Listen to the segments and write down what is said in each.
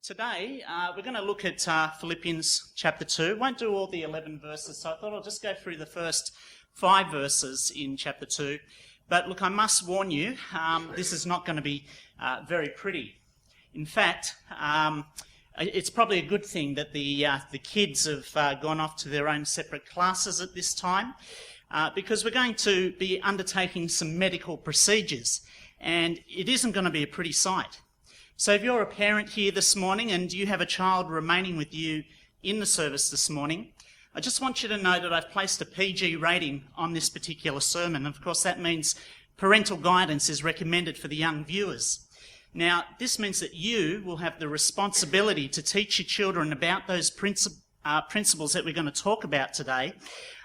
Today, we're going to look at Philippians chapter 2. Won't do all the 11 verses, so I thought I'll just go through the first 5 verses in chapter 2. But look, I must warn you, this is not going to be very pretty. In fact, it's probably a good thing that the kids have gone off to their own separate classes at this time, because we're going to be undertaking some medical procedures, and it isn't going to be a pretty sight. So if you're a parent here this morning and you have a child remaining with you in the service this morning, I just want you to know that I've placed a PG rating on this particular sermon. Of course, that means parental guidance is recommended for the young viewers. Now, this means that you will have the responsibility to teach your children about those principles that we're going to talk about today.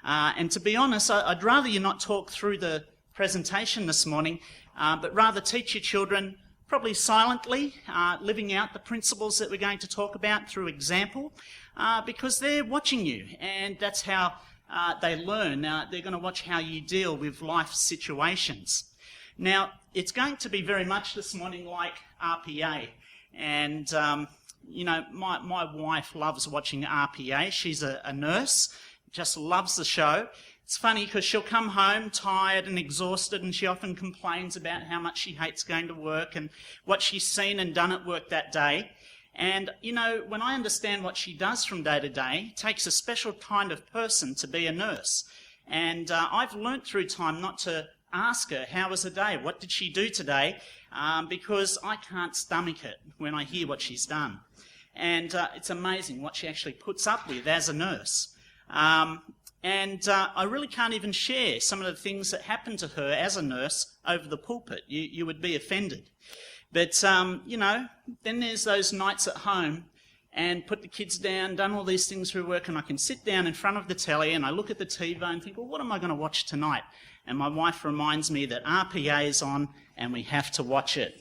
And to be honest, I'd rather you not talk through the presentation this morning, but rather teach your children probably silently, living out the principles that we're going to talk about through example, because they're watching you, and that's how they learn. They're going to watch how you deal with life situations. Now, it's going to be very much this morning like RPA, and my wife loves watching RPA. She's a nurse, just loves the show. It's funny because she'll come home tired and exhausted, and she often complains about how much she hates going to work and what she's seen and done at work that day. And, when I understand what she does from day to day, it takes a special kind of person to be a nurse. And I've learnt through time not to ask her, how was her day? What did she do today? Because I can't stomach it when I hear what she's done. And it's amazing what she actually puts up with as a nurse. And I really can't even share some of the things that happen to her as a nurse over the pulpit. You would be offended. But, then there's those nights at home and put the kids down, done all these things through work, and I can sit down in front of the telly and I look at the TiVo and think, well, what am I going to watch tonight? And my wife reminds me that RPA is on and we have to watch it.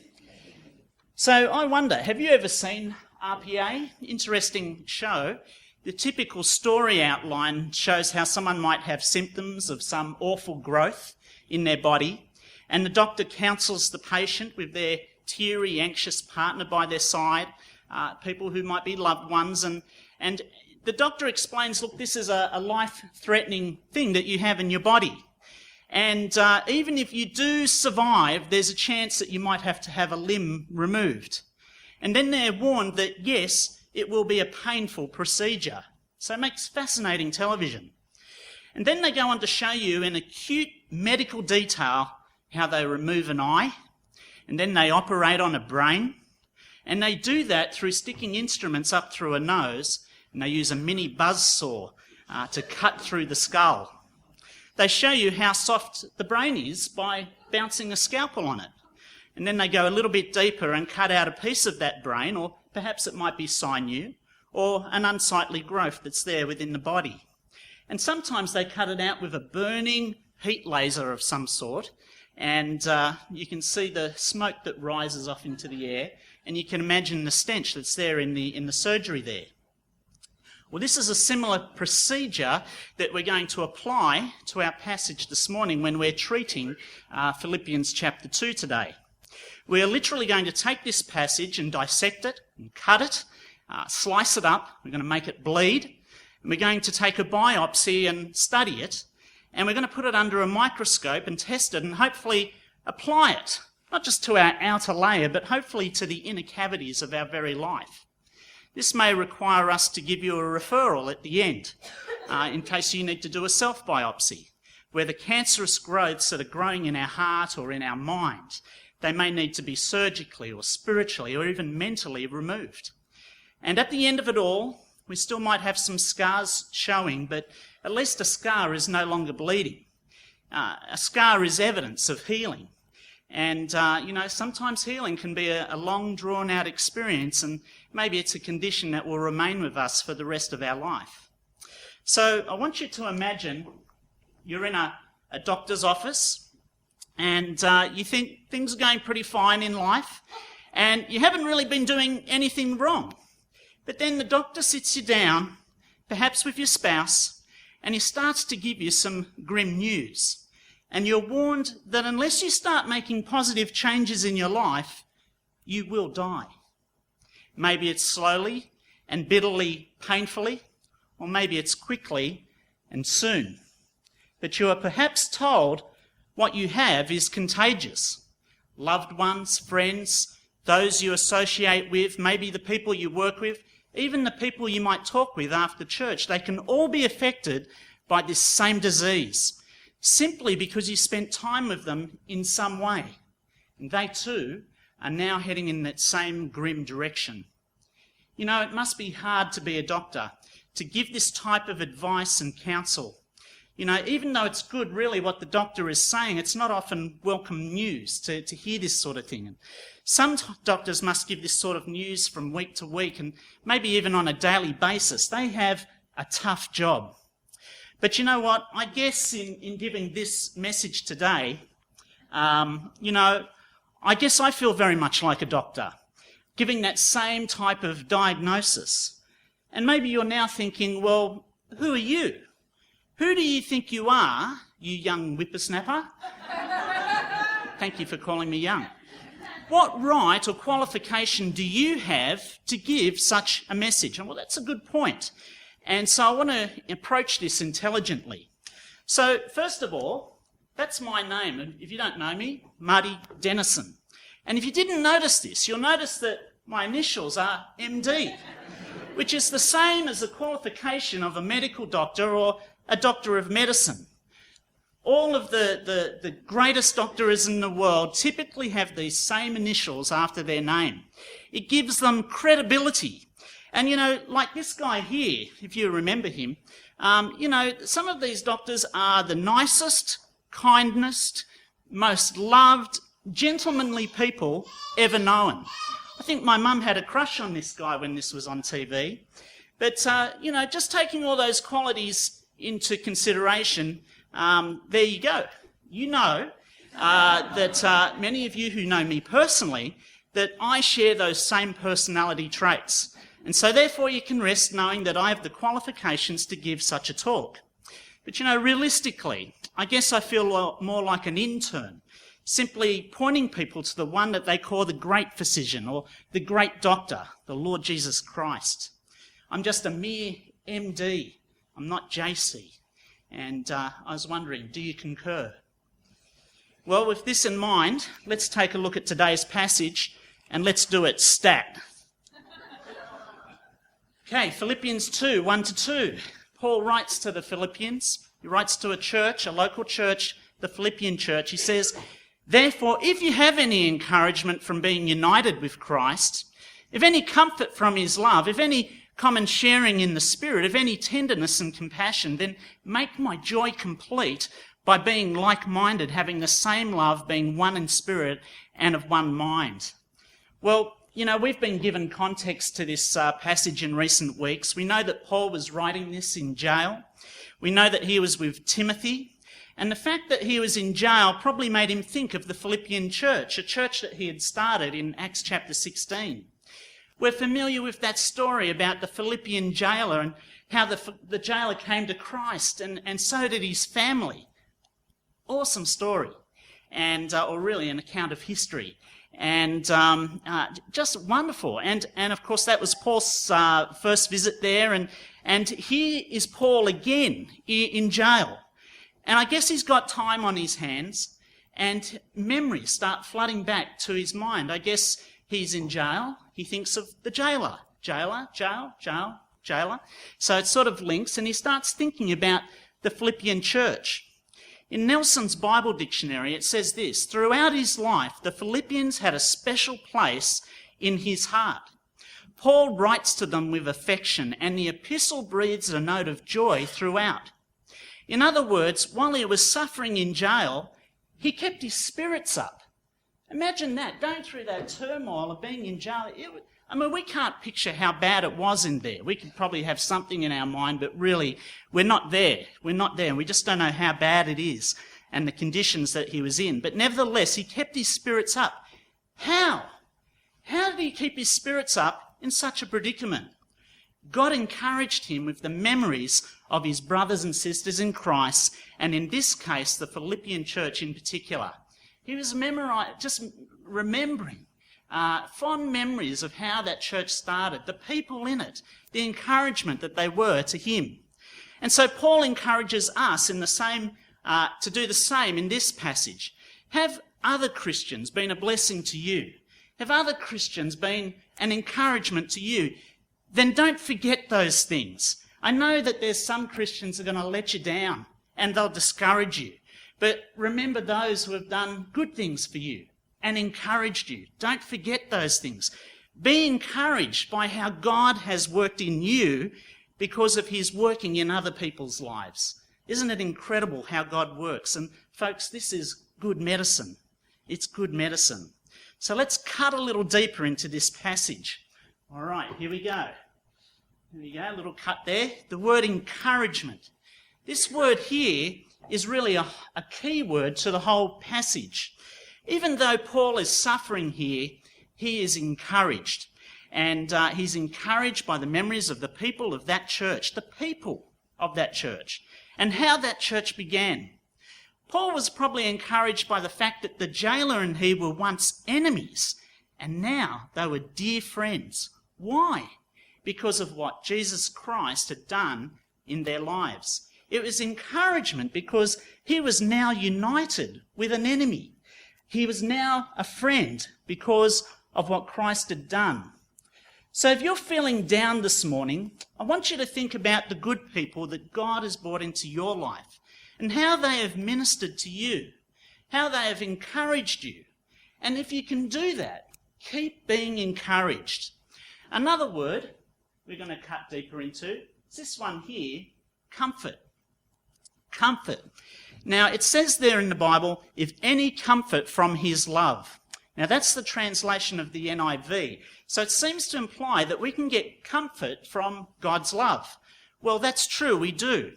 So I wonder, have you ever seen RPA? Interesting show. The typical story outline shows how someone might have symptoms of some awful growth in their body, and the doctor counsels the patient with their teary, anxious partner by their side, people who might be loved ones, and the doctor explains, look, this is a life-threatening thing that you have in your body. And even if you do survive, there's a chance that you might have to have a limb removed. And then they're warned that, yes, it will be a painful procedure. So it makes fascinating television. And then they go on to show you in acute medical detail how they remove an eye, and then they operate on a brain, and they do that through sticking instruments up through a nose, and they use a mini buzzsaw to cut through the skull. They show you how soft the brain is by bouncing a scalpel on it. And then they go a little bit deeper and cut out a piece of that brain, or perhaps it might be sinew, or an unsightly growth that's there within the body. And sometimes they cut it out with a burning heat laser of some sort, and you can see the smoke that rises off into the air, and you can imagine the stench that's there in the surgery there. Well, this is a similar procedure that we're going to apply to our passage this morning when we're treating Philippians chapter 2 today. We're literally going to take this passage and dissect it and cut it, slice it up. We're going to make it bleed. And we're going to take a biopsy and study it. And we're going to put it under a microscope and test it and hopefully apply it, not just to our outer layer, but hopefully to the inner cavities of our very life. This may require us to give you a referral at the end, in case you need to do a self-biopsy, where the cancerous growths that are growing in our heart or in our mind, they may need to be surgically or spiritually or even mentally removed. And at the end of it all, we still might have some scars showing, but at least a scar is no longer bleeding. A scar is evidence of healing. And, sometimes healing can be a long, drawn-out experience, and maybe it's a condition that will remain with us for the rest of our life. So I want you to imagine you're in a doctor's office, and you think things are going pretty fine in life, and you haven't really been doing anything wrong. But then the doctor sits you down, perhaps with your spouse, and he starts to give you some grim news. And you're warned that unless you start making positive changes in your life, you will die. Maybe it's slowly and bitterly, painfully, or maybe it's quickly and soon. But you are perhaps told what you have is contagious. Loved ones, friends, those you associate with, maybe the people you work with, even the people you might talk with after church, they can all be affected by this same disease, simply because you spent time with them in some way. And they too are now heading in that same grim direction. You know, it must be hard to be a doctor, to give this type of advice and counsel. You know, even though it's good really what the doctor is saying, it's not often welcome news to hear this sort of thing. And some doctors must give this sort of news from week to week and maybe even on a daily basis. They have a tough job. But you know what? I guess in giving this message today, I guess I feel very much like a doctor, giving that same type of diagnosis. And maybe you're now thinking, well, who are you? Who do you think you are, you young whippersnapper? Thank you for calling me young. What right or qualification do you have to give such a message? And well, that's a good point. And so I want to approach this intelligently. So first of all, that's my name. And if you don't know me, Marty Dennison. And if you didn't notice this, you'll notice that my initials are MD, which is the same as the qualification of a medical doctor or a doctor of medicine. All of the greatest doctors in the world typically have these same initials after their name. It gives them credibility. And, you know, like this guy here, if you remember him, some of these doctors are the nicest, kindest, most loved, gentlemanly people ever known. I think my mum had a crush on this guy when this was on TV. But, just taking all those qualities into consideration, there you go. You know that many of you who know me personally, that I share those same personality traits. And so therefore you can rest knowing that I have the qualifications to give such a talk. But realistically, I guess I feel more like an intern, simply pointing people to the one that they call the great physician or the great doctor, the Lord Jesus Christ. I'm just a mere MD. I'm not JC. And I was wondering, do you concur? Well, with this in mind, let's take a look at today's passage and let's do it stat. Okay, Philippians 2, 1-2. Paul writes to the Philippians. He writes to a church, a local church, the Philippian church. He says, "Therefore, if you have any encouragement from being united with Christ, if any comfort from his love, if any common sharing in the Spirit, if any tenderness and compassion, then make my joy complete by being like-minded, having the same love, being one in spirit and of one mind." Well, we've been given context to this passage in recent weeks. We know that Paul was writing this in jail. We know that he was with Timothy. And the fact that he was in jail probably made him think of the Philippian church, a church that he had started in Acts chapter 16. We're familiar with that story about the Philippian jailer and how the jailer came to Christ, and so did his family. Awesome story, or really an account of history. And just wonderful. And of course, that was Paul's first visit there. And here is Paul again in jail. And I guess he's got time on his hands and memories start flooding back to his mind. I guess he's in jail. He thinks of the jailer. Jailer, jail, jailer. So it sort of links, and he starts thinking about the Philippian church. In Nelson's Bible dictionary, it says this: "Throughout his life, the Philippians had a special place in his heart. Paul writes to them with affection, and the epistle breathes a note of joy throughout." In other words, while he was suffering in jail, he kept his spirits up. Imagine that, going through that turmoil of being in jail. We can't picture how bad it was in there. We could probably have something in our mind, but really, we're not there. We're not there. We just don't know how bad it is and the conditions that he was in. But nevertheless, he kept his spirits up. How? How did he keep his spirits up in such a predicament? God encouraged him with the memories of his brothers and sisters in Christ, and in this case, the Philippian church in particular. He was just remembering fond memories of how that church started, the people in it, the encouragement that they were to him. And so Paul encourages us in the same to do the same in this passage. Have other Christians been a blessing to you? Have other Christians been an encouragement to you? Then don't forget those things. I know that there's some Christians who are going to let you down and they'll discourage you. But remember those who have done good things for you and encouraged you. Don't forget those things. Be encouraged by how God has worked in you because of his working in other people's lives. Isn't it incredible how God works? And folks, this is good medicine. It's good medicine. So let's cut a little deeper into this passage. All right, here we go. Here we go, a little cut there. The word encouragement. This word here is really a key word to the whole passage. Even though Paul is suffering here, he is encouraged. And he's encouraged by the memories of the people of that church, the people of that church, and how that church began. Paul was probably encouraged by the fact that the jailer and he were once enemies, and now they were dear friends. Why? Because of what Jesus Christ had done in their lives. It was encouragement because he was now united with an enemy. He was now a friend because of what Christ had done. So if you're feeling down this morning, I want you to think about the good people that God has brought into your life and how they have ministered to you, how they have encouraged you. And if you can do that, keep being encouraged. Another word we're going to cut deeper into is this one here, comfort. Comfort. Now, it says there in the Bible, if any comfort from his love. Now, that's the translation of the NIV. So it seems to imply that we can get comfort from God's love. Well, that's true, we do.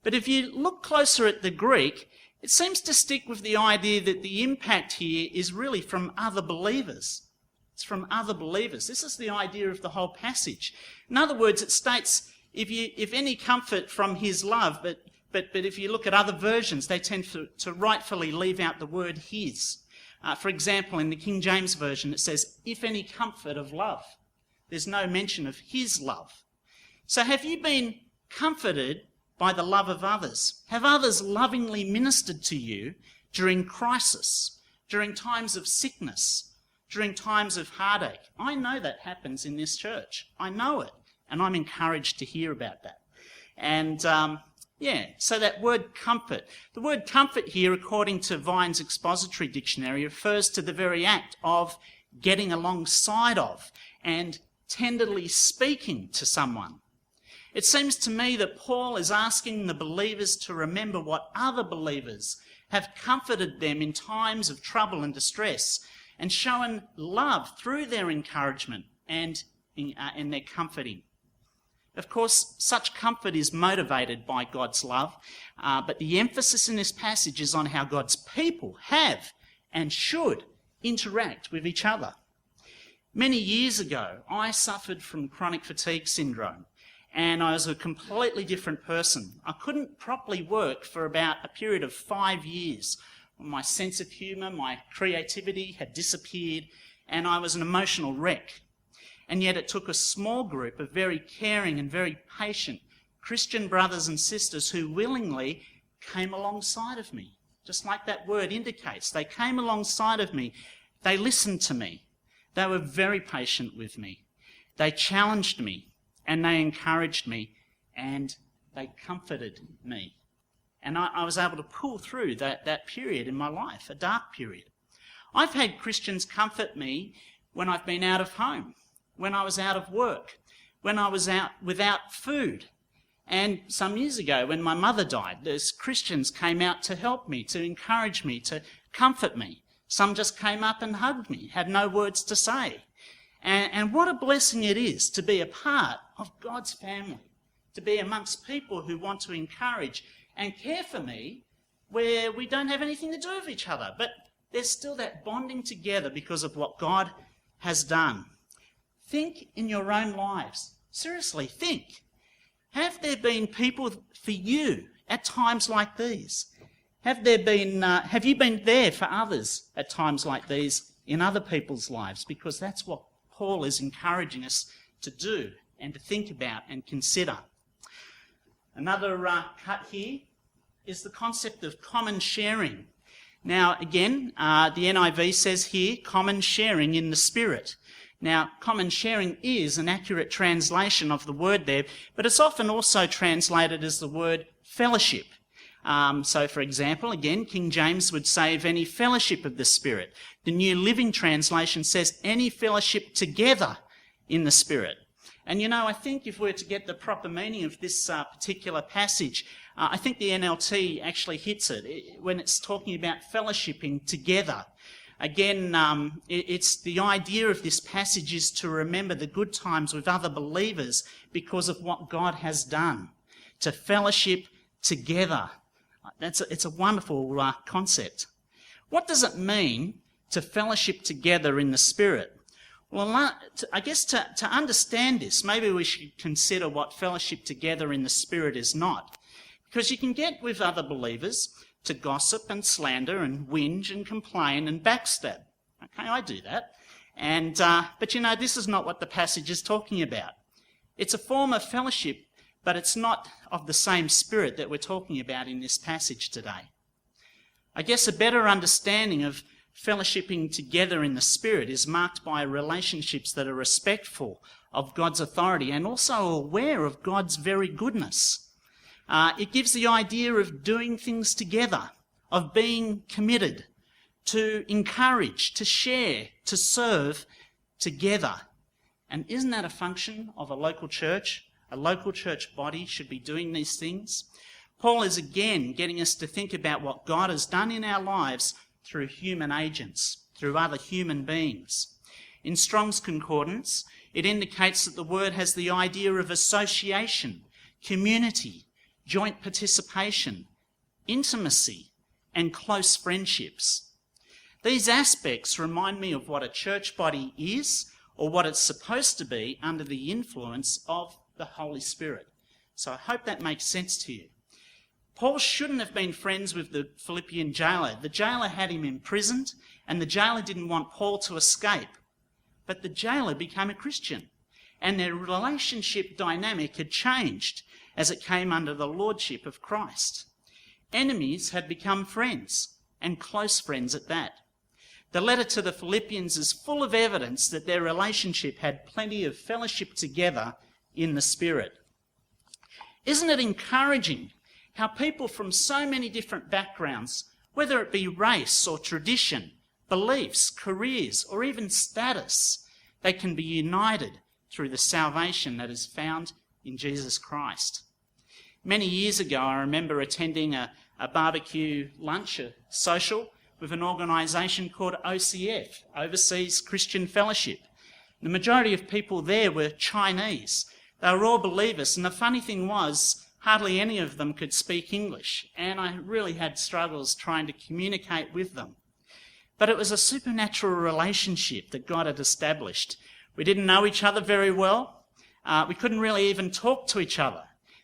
But if you look closer at the Greek, it seems to stick with the idea that the impact here is really from other believers. It's from other believers. This is the idea of the whole passage. In other words, it states, if any comfort from his love, but if you look at other versions, they tend to rightfully leave out the word his. For example, in the King James Version, it says, if any comfort of love. There's no mention of his love. So have you been comforted by the love of others? Have others lovingly ministered to you during crisis, during times of sickness, during times of heartache? I know that happens in this church. I know it, and I'm encouraged to hear about that. And so that word comfort. The word comfort here, according to Vine's Expository Dictionary, refers to the very act of getting alongside of and tenderly speaking to someone. It seems to me that Paul is asking the believers to remember what other believers have comforted them in times of trouble and distress and shown love through their encouragement and their comforting. Of course, such comfort is motivated by God's love, but the emphasis in this passage is on how God's people have and should interact with each other. Many years ago, I suffered from chronic fatigue syndrome, and I was a completely different person. I couldn't properly work for about a period of 5 years. My sense of humour, my creativity had disappeared, and I was an emotional wreck. And yet it took a small group of very caring and very patient Christian brothers and sisters who willingly came alongside of me. Just like that word indicates, they came alongside of me. They listened to me. They were very patient with me. They challenged me and they encouraged me and they comforted me. And I was able to pull through that period in my life, a dark period. I've had Christians comfort me when I've been out of home, when I was out of work, when I was out without food. And some years ago, when my mother died, those Christians came out to help me, to encourage me, to comfort me. Some just came up and hugged me, had no words to say. And what a blessing it is to be a part of God's family, to be amongst people who want to encourage and care for me where we don't have anything to do with each other. But there's still that bonding together because of what God has done. Think in your own lives. Seriously, think. Have there been people for you at times like these? Have you been there for others at times like these in other people's lives, because that's what Paul is encouraging us to do and to think about and consider. Another cut here is the concept of common sharing. Now, again, the NIV says here, common sharing in the Spirit. Now, common sharing is an accurate translation of the word there, but it's often also translated as the word fellowship. So, for example, again, King James would say of any fellowship of the Spirit. The New Living Translation says any fellowship together in the Spirit. And I think if we were to get the proper meaning of this particular passage, I think the NLT actually hits it when it's talking about fellowshipping together. Again, it's the idea of this passage is to remember the good times with other believers because of what God has done. To fellowship together. It's a wonderful concept. What does it mean to fellowship together in the Spirit? Well, I guess to understand this, maybe we should consider what fellowship together in the Spirit is not. Because you can get with other believers to gossip and slander and whinge and complain and backstab. Okay, I do that. But this is not what the passage is talking about. It's a form of fellowship, but it's not of the same spirit that we're talking about in this passage today. I guess a better understanding of fellowshipping together in the Spirit is marked by relationships that are respectful of God's authority and also aware of God's very goodness. It gives the idea of doing things together, of being committed, to encourage, to share, to serve together. And isn't that a function of a local church? A local church body should be doing these things. Paul is again getting us to think about what God has done in our lives through human agents, through other human beings. In Strong's Concordance, it indicates that the word has the idea of association, community, joint participation, intimacy, and close friendships. These aspects remind me of what a church body is, or what it's supposed to be under the influence of the Holy Spirit. So I hope that makes sense to you. Paul shouldn't have been friends with the Philippian jailer. The jailer had him imprisoned, and the jailer didn't want Paul to escape. But the jailer became a Christian, and their relationship dynamic had changed as it came under the lordship of Christ. Enemies had become friends, and close friends at that. The letter to the Philippians is full of evidence that their relationship had plenty of fellowship together in the Spirit. Isn't it encouraging how people from so many different backgrounds, whether it be race or tradition, beliefs, careers, or even status, they can be united through the salvation that is found in Jesus Christ. Many years ago, I remember attending a barbecue lunch, a social, with an organisation called OCF, Overseas Christian Fellowship. The majority of people there were Chinese. They were all believers, and the funny thing was, hardly any of them could speak English, and I really had struggles trying to communicate with them. But it was a supernatural relationship that God had established. We didn't know each other very well. We couldn't really even talk to each other,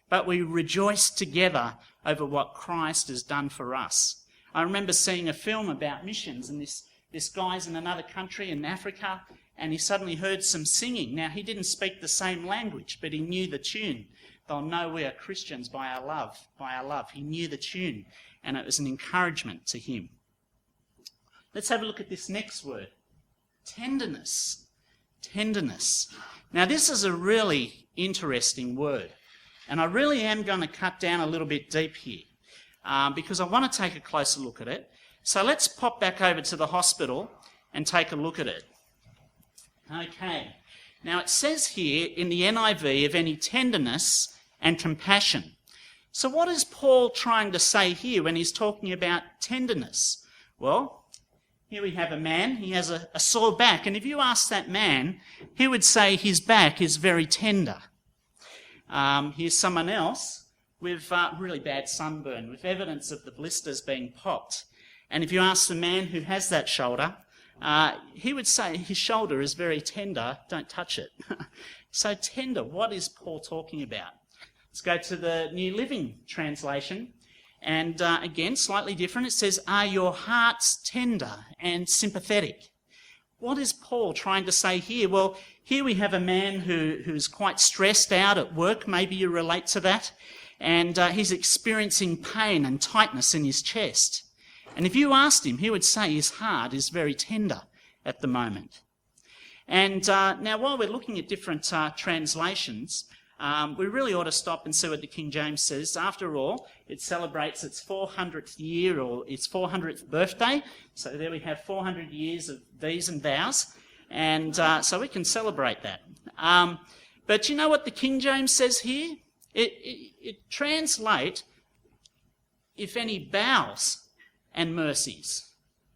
but we rejoiced together over what Christ has done for us. I remember seeing a film about missions, and this guy's in another country in Africa, and he suddenly heard some singing. Now, he didn't speak the same language, but he knew the tune. They'll know we are Christians by our love. He knew the tune, and it was an encouragement to him. Let's have a look at this next word. Tenderness. Tenderness. Now, this is a really interesting word, and I really am going to cut down a little bit deep here because I want to take a closer look at it. So let's pop back over to the hospital and take a look at it. Okay. Now, it says here in the NIV of any tenderness and compassion. So what is Paul trying to say here when he's talking about tenderness? Well, here we have a man. He has a sore back. And if you ask that man, he would say his back is very tender. Here's someone else with really bad sunburn, with evidence of the blisters being popped. And if you ask the man who has that shoulder, he would say his shoulder is very tender, don't touch it. So tender, what is Paul talking about? Let's go to the New Living Translation. And again, slightly different. It says, are your hearts tender and sympathetic? what is Paul trying to say here? Well, here we have a man who's quite stressed out at work. Maybe you relate to that. And he's experiencing pain and tightness in his chest. And if you asked him, he would say his heart is very tender at the moment. And now, while we're looking at different translations, we really ought to stop and see what the King James says. After all, it celebrates its 400th year, or its 400th birthday. So there we have 400 years of these and thous. And so we can celebrate that. But you know what the King James says here? It translates, if any bowels and mercies.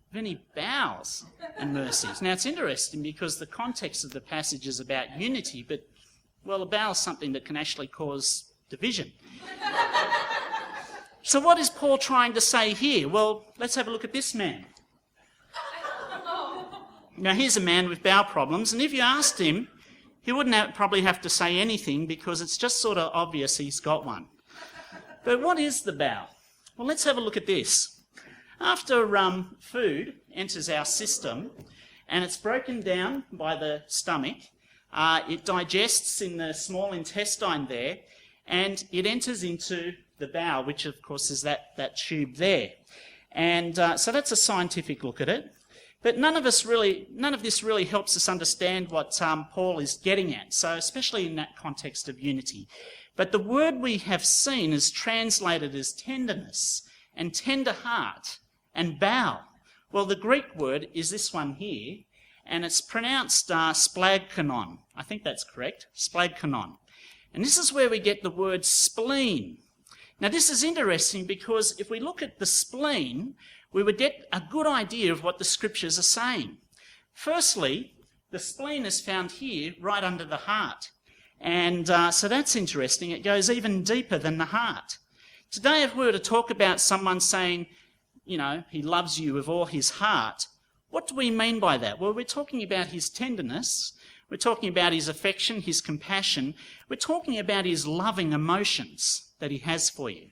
If any bowels and mercies. Now, it's interesting because the context of the passage is about unity, but, well, a bowel is something that can actually cause division. So what is Paul trying to say here? Well, let's have a look at this man. Now, here's a man with bowel problems, and if you asked him, he wouldn't probably have to say anything because it's just sort of obvious he's got one. But what is the bowel? Well, let's have a look at this. After food enters our system and it's broken down by the stomach, it digests in the small intestine there, and it enters into the bowel, which of course is that tube there. And so that's a scientific look at it. But none of this really helps us understand what Paul is getting at, so especially in that context of unity. But the word we have seen is translated as tenderness and tender heart and bowel. Well, the Greek word is this one here, and it's pronounced splagkanon. I think that's correct, splagkanon. And this is where we get the word spleen. Now, this is interesting because if we look at the spleen, we would get a good idea of what the scriptures are saying. Firstly, the spleen is found here right under the heart. And so that's interesting. It goes even deeper than the heart. Today, if we were to talk about someone saying, you know, he loves you with all his heart, what do we mean by that? Well, we're talking about his tenderness. We're talking about his affection, his compassion. We're talking about his loving emotions that he has for you.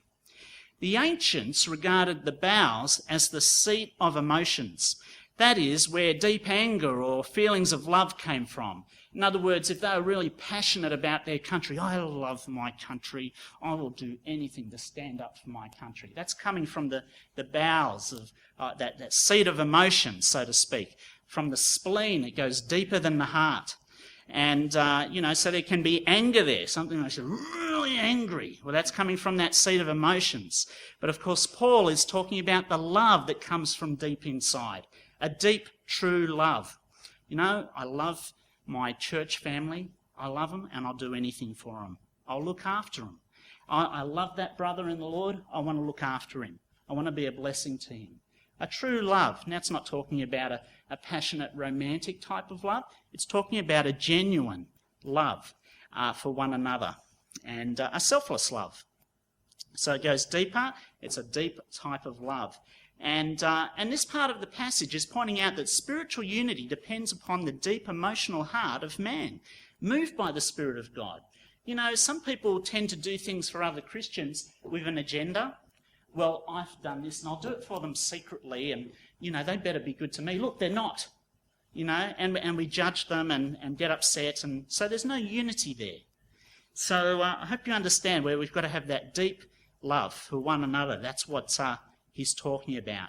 The ancients regarded the bowels as the seat of emotions. That is, where deep anger or feelings of love came from. In other words, if they were really passionate about their country, I love my country, I will do anything to stand up for my country. That's coming from the bowels of that seat of emotion, so to speak. From the spleen, it goes deeper than the heart. And, so there can be anger there, something like really angry. Well, that's coming from that seat of emotions. But, of course, Paul is talking about the love that comes from deep inside, a deep, true love. You know, I love my church family. I love them, and I'll do anything for them. I'll look after them. I love that brother in the Lord. I want to look after him. I want to be a blessing to him. A true love. Now, it's not talking about a passionate, romantic type of love. It's talking about a genuine love for one another and a selfless love. So it goes deeper. It's a deep type of love. And this part of the passage is pointing out that spiritual unity depends upon the deep emotional heart of man, moved by the Spirit of God. You know, some people tend to do things for other Christians with an agenda. Well, I've done this and I'll do it for them secretly and, you know, they better be good to me. Look, they're not, you know, and we judge them and get upset, and so there's no unity there. So I hope you understand where we've got to have that deep love for one another. That's what he's talking about.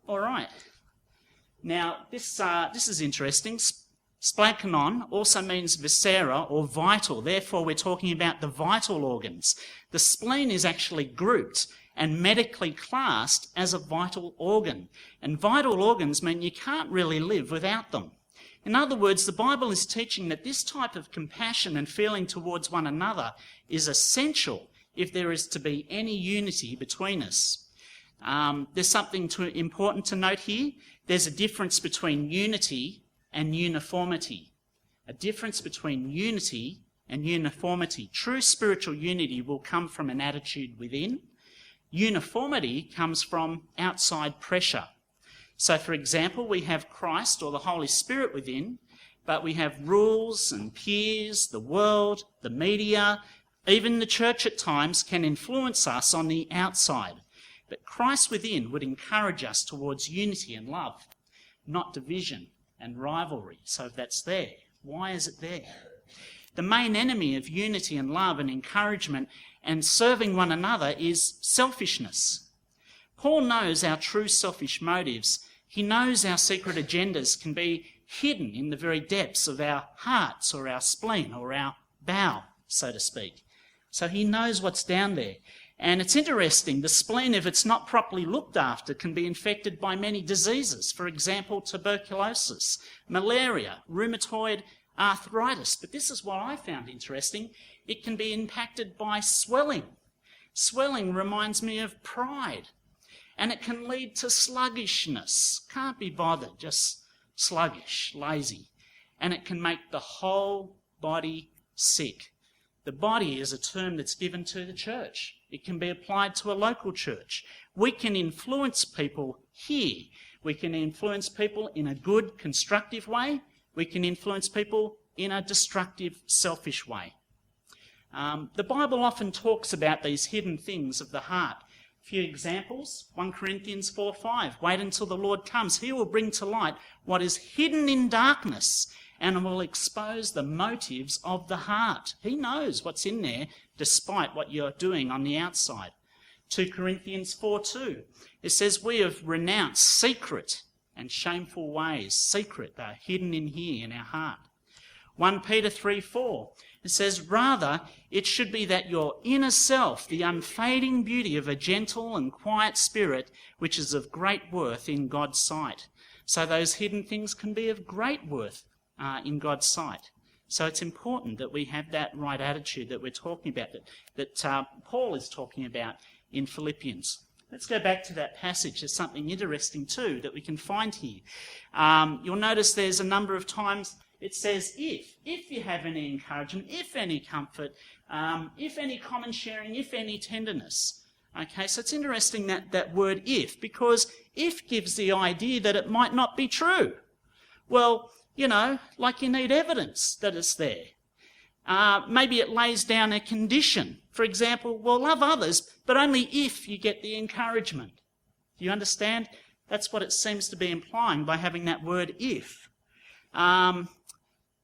All right. Now, this is interesting. Splagkanon also means viscera or vital. Therefore, we're talking about the vital organs. The spleen is actually grouped and medically classed as a vital organ. And vital organs mean you can't really live without them. In other words, the Bible is teaching that this type of compassion and feeling towards one another is essential if there is to be any unity between us. There's something important to note here. There's a difference between unity and uniformity. A difference between unity and uniformity. True spiritual unity will come from an attitude within. Uniformity comes from outside pressure. So, for example, we have Christ or the Holy Spirit within, but we have rules and peers, the world, the media, even the church at times can influence us on the outside. But Christ within would encourage us towards unity and love. not division and rivalry. So that's there. Why is it there? The main enemy of unity and love and encouragement and serving one another is selfishness. Paul knows our true selfish motives. He knows our secret agendas can be hidden in the very depths of our hearts or our spleen or our bowel, so to speak. So he knows what's down there. And it's interesting, the spleen, if it's not properly looked after, can be infected by many diseases. For example, tuberculosis, malaria, rheumatoid arthritis. But this is what I found interesting. It can be impacted by swelling. Swelling reminds me of pride. And it can lead to sluggishness. Can't be bothered, just sluggish, lazy. And it can make the whole body sick. The body is a term that's given to the church. It can be applied to a local church. We can influence people here. We can influence people in a good, constructive way. We can influence people in a destructive, selfish way. The Bible often talks about these hidden things of the heart. A few examples, 1 Corinthians 4:5. Wait until the Lord comes. He will bring to light what is hidden in darkness and will expose the motives of the heart. He knows what's in there despite what you're doing on the outside. 2 Corinthians 4:2. It says, we have renounced secret and shameful ways. Secret, they're hidden in here in our heart. 1 Peter 3:4. It says, rather, it should be that your inner self, the unfading beauty of a gentle and quiet spirit, which is of great worth in God's sight. So those hidden things can be of great worth in God's sight. So it's important that we have that right attitude that we're talking about, that Paul is talking about in Philippians. Let's go back to that passage. There's something interesting too that we can find here. You'll notice there's a number of times it says if you have any encouragement, if any comfort, if any common sharing, if any tenderness. Okay, so it's interesting that word if, because if gives the idea that it might not be true. Well, you know, like you need evidence that it's there. Maybe it lays down a condition. For example, well, love others, but only if you get the encouragement. Do you understand? That's what it seems to be implying by having that word if.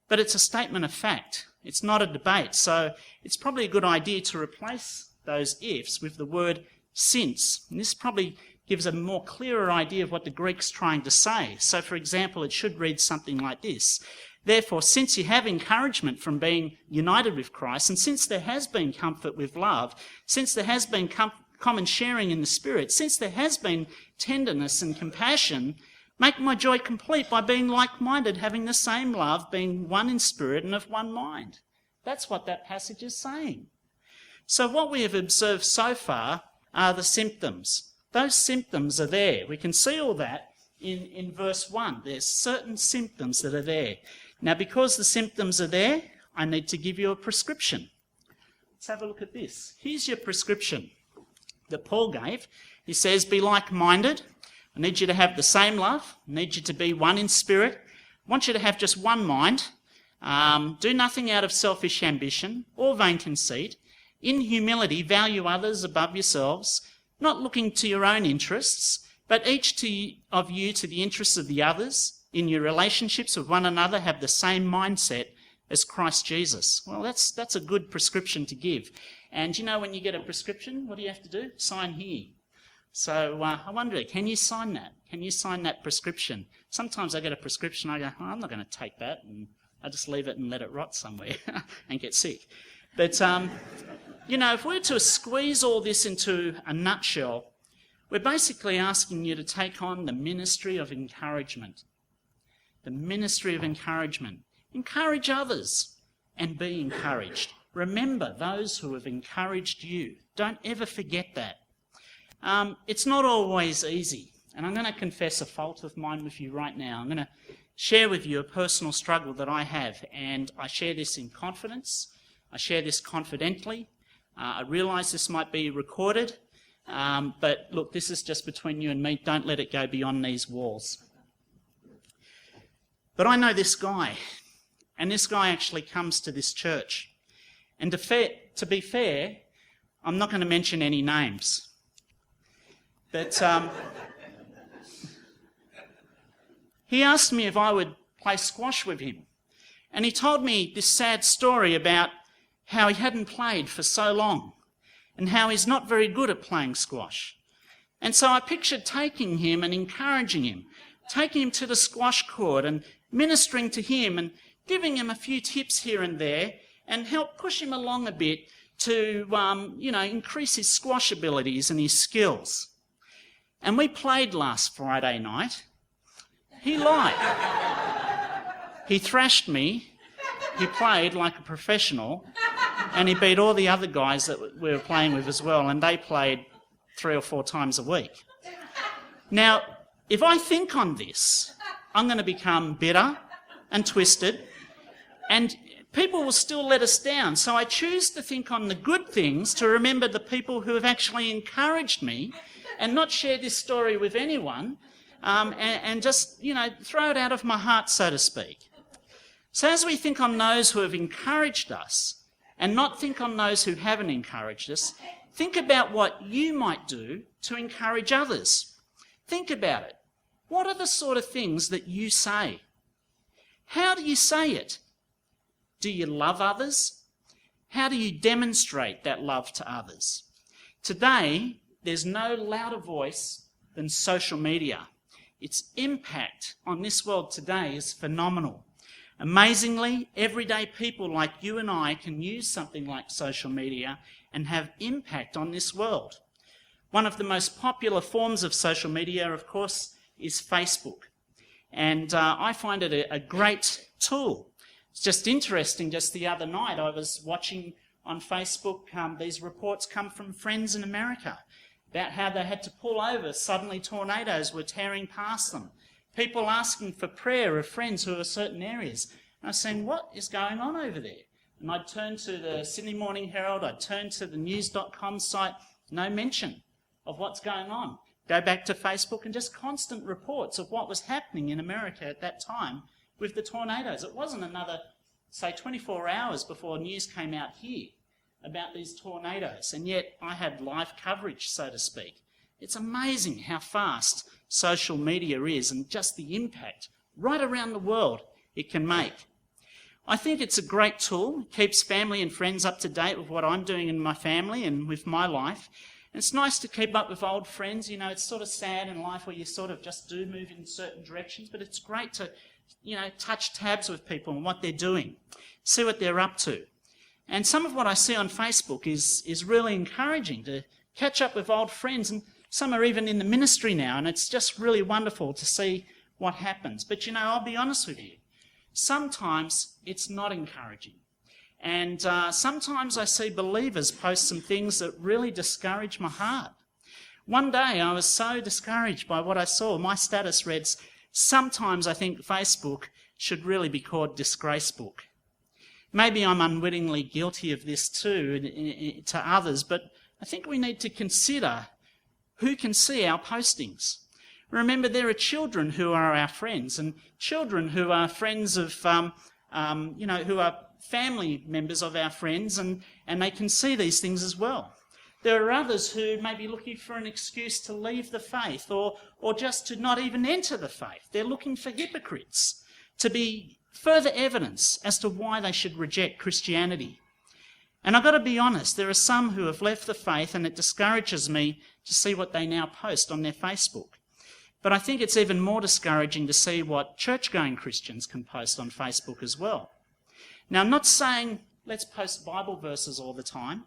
But it's a statement of fact. It's not a debate. So it's probably a good idea to replace those ifs with the word since. And this probably gives a more clearer idea of what the Greek's trying to say. So, for example, it should read something like this. Therefore, since you have encouragement from being united with Christ, and since there has been comfort with love, since there has been common sharing in the Spirit, since there has been tenderness and compassion, make my joy complete by being like-minded, having the same love, being one in spirit and of one mind. That's what that passage is saying. So what we have observed so far are the symptoms. Those symptoms are there. We can see all that in verse 1. There's certain symptoms that are there. Now, because the symptoms are there, I need to give you a prescription. Let's have a look at this. Here's your prescription that Paul gave. He says, be like-minded. I need you to have the same love. I need you to be one in spirit. I want you to have just one mind. Do nothing out of selfish ambition or vain conceit. In humility, value others above yourselves, not looking to your own interests, but each of you to the interests of the others. In your relationships with one another, have the same mindset as Christ Jesus. Well, that's a good prescription to give. And you know, when you get a prescription, what do you have to do? Sign here. So I wonder, can you sign that? Can you sign that prescription? Sometimes I get a prescription, I go, oh, I'm not going to take that, and I just leave it and let it rot somewhere and get sick. But, you know, if we were to squeeze all this into a nutshell, we're basically asking you to take on the ministry of encouragement. The ministry of encouragement. Encourage others and be encouraged. Remember those who have encouraged you. Don't ever forget that. It's not always easy, and I'm going to confess a fault of mine with you right now. I'm going to share with you a personal struggle that I have, and I share this in confidence. I share this confidently. I realise this might be recorded, but look, this is just between you and me. Don't let it go beyond these walls. But I know this guy, and this guy actually comes to this church. And to be fair, I'm not going to mention any names. But he asked me if I would play squash with him. And he told me this sad story about how he hadn't played for so long and how he's not very good at playing squash. And so I pictured taking him and encouraging him, taking him to the squash court and ministering to him and giving him a few tips here and there and help push him along a bit to, increase his squash abilities and his skills. And we played last Friday night. He lied. He thrashed me. He played like a professional. And he beat all the other guys that we were playing with as well. And they played 3 or 4 times a week. Now, if I think on this, I'm going to become bitter and twisted. And people will still let us down. So I choose to think on the good things, to remember the people who have actually encouraged me and not share this story with anyone and just, throw it out of my heart, so to speak. So as we think on those who have encouraged us and not think on those who haven't encouraged us, think about what you might do to encourage others. Think about it. What are the sort of things that you say? How do you say it? Do you love others? How do you demonstrate that love to others? Today, there's no louder voice than social media. Its impact on this world today is phenomenal. Amazingly, everyday people like you and I can use something like social media and have impact on this world. One of the most popular forms of social media, of course, is Facebook. And I find it a great tool. It's just interesting, just the other night I was watching on Facebook these reports come from friends in America about how they had to pull over. Suddenly tornadoes were tearing past them. People asking for prayer of friends who are certain areas. And I was saying, what is going on over there? And I'd turn to the Sydney Morning Herald, I'd turn to the news.com site, no mention of what's going on. Go back to Facebook and just constant reports of what was happening in America at that time with the tornadoes. It wasn't another, say, 24 hours before news came out here about these tornadoes, and yet I had live coverage, so to speak. It's amazing how fast social media is and just the impact right around the world it can make. I think it's a great tool. It keeps family and friends up to date with what I'm doing in my family and with my life. And it's nice to keep up with old friends. It's sort of sad in life where you sort of just do move in certain directions, but it's great to, touch tabs with people and what they're doing, see what they're up to. And some of what I see on Facebook is really encouraging, to catch up with old friends, and some are even in the ministry now, and it's just really wonderful to see what happens. But I'll be honest with you, sometimes it's not encouraging. And sometimes I see believers post some things that really discourage my heart. One day I was so discouraged by what I saw. My status reads, sometimes I think Facebook should really be called Disgracebook. Maybe I'm unwittingly guilty of this too to others, but I think we need to consider who can see our postings. Remember, there are children who are our friends, and children who are friends of, who are family members of our friends, and they can see these things as well. There are others who may be looking for an excuse to leave the faith or just to not even enter the faith. They're looking for hypocrites to be further evidence as to why they should reject Christianity. And I've got to be honest, there are some who have left the faith, and it discourages me to see what they now post on their Facebook. But I think it's even more discouraging to see what church-going Christians can post on Facebook as well. Now, I'm not saying let's post Bible verses all the time,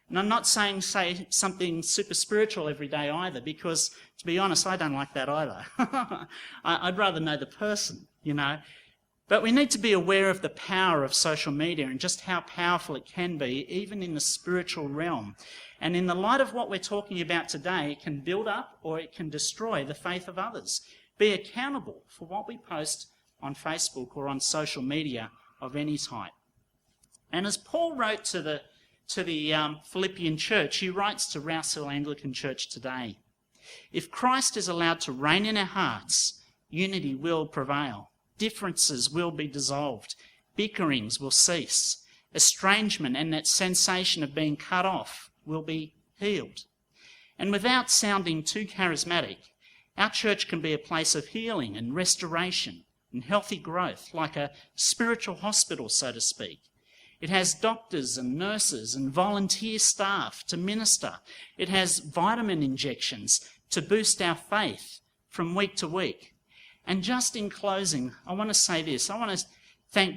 and I'm not saying say something super spiritual every day either, because, to be honest, I don't like that either. I'd rather know the person, But we need to be aware of the power of social media and just how powerful it can be, even in the spiritual realm. And in the light of what we're talking about today, it can build up or it can destroy the faith of others. Be accountable for what we post on Facebook or on social media of any type. And as Paul wrote to the Philippian church, he writes to Rouse Hill Anglican Church today, if Christ is allowed to reign in our hearts, unity will prevail. Differences will be dissolved. Bickerings will cease. Estrangement and that sensation of being cut off will be healed. And without sounding too charismatic, Our church can be a place of healing and restoration and healthy growth, like a spiritual hospital, so to speak. It has doctors and nurses and volunteer staff to minister. It has vitamin injections to boost our faith from week to week. And just in closing, I want to say this. I want to thank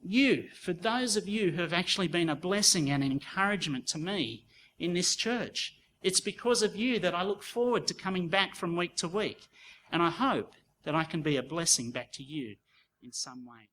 you for those of you who have actually been a blessing and an encouragement to me in this church. It's because of you that I look forward to coming back from week to week. And I hope that I can be a blessing back to you in some way.